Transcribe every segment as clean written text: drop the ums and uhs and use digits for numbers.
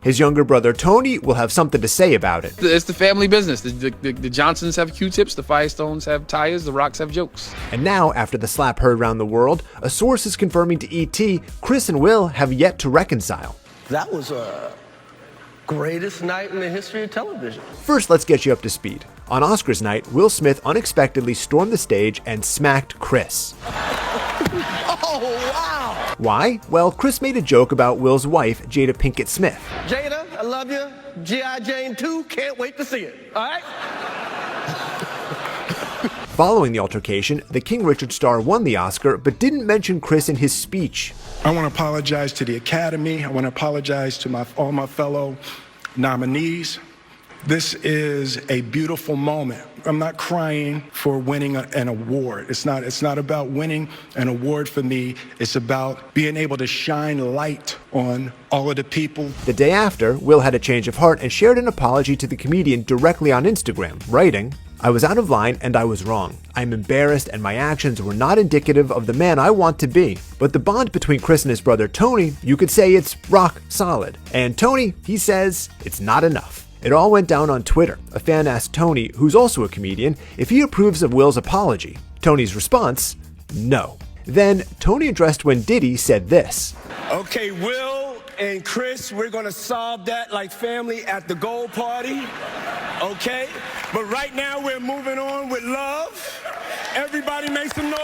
His younger brother Tony will have something to say about it. It's the family business. The Johnsons have Q-tips, the Firestones have tires, the Rocks have jokes. And now, after the slap heard around the world, a source is confirming to ET Chris and Will have yet to reconcile. That was a greatest night in the history of television. First, let's get you up to speed. On Oscars night, Will Smith unexpectedly stormed the stage and smacked Chris. Oh, wow! Why? Well, Chris made a joke about Will's wife, Jada Pinkett Smith. Jada, I love you. G.I. Jane 2, can't wait to see it. All right? Following the altercation, the King Richard star won the Oscar but didn't mention Chris in his speech. I want to apologize to the Academy. I want to apologize to all my fellow nominees. This is a beautiful moment. I'm not crying for winning an award. It's not about winning an award for me. It's about being able to shine light on all of the people. The day after, Will had a change of heart and shared an apology to the comedian directly on Instagram, writing, "I was out of line and I was wrong. I'm embarrassed and my actions were not indicative of the man I want to be. But the bond between Chris and his brother Tony, you could say it's rock solid. And Tony, he says, it's not enough." It all went down on Twitter. A fan asked Tony, who's also a comedian, if he approves of Will's apology. Tony's response, no. Then Tony addressed when Diddy said this. Okay, Will and Chris, we're gonna solve that like family at the gold party, okay? But right now we're moving on with love. Everybody make some noise.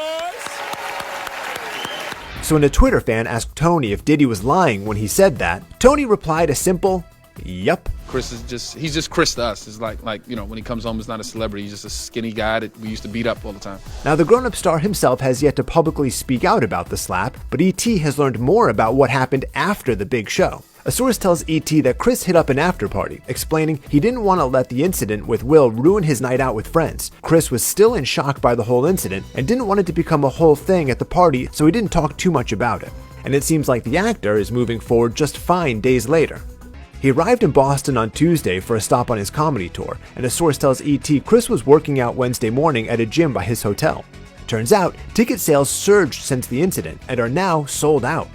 So when a Twitter fan asked Tony if Diddy was lying when he said that, Tony replied a simple, yup. Chris is he's just Chris to us. It's like, you know, when he comes home, he's not a celebrity. He's just a skinny guy that we used to beat up all the time. Now, the grown-up star himself has yet to publicly speak out about the slap, but E.T. has learned more about what happened after the big show. A source tells E.T. that Chris hit up an after-party, explaining he didn't want to let the incident with Will ruin his night out with friends. Chris was still in shock by the whole incident and didn't want it to become a whole thing at the party, so he didn't talk too much about it. And it seems like the actor is moving forward just fine days later. He arrived in Boston on Tuesday for a stop on his comedy tour, and a source tells E.T. Chris was working out Wednesday morning at a gym by his hotel. Turns out, ticket sales surged since the incident and are now sold out.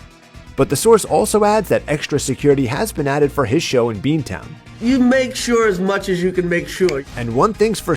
But the source also adds that extra security has been added for his show in Beantown. You make sure as much as you can make sure. And one thing's for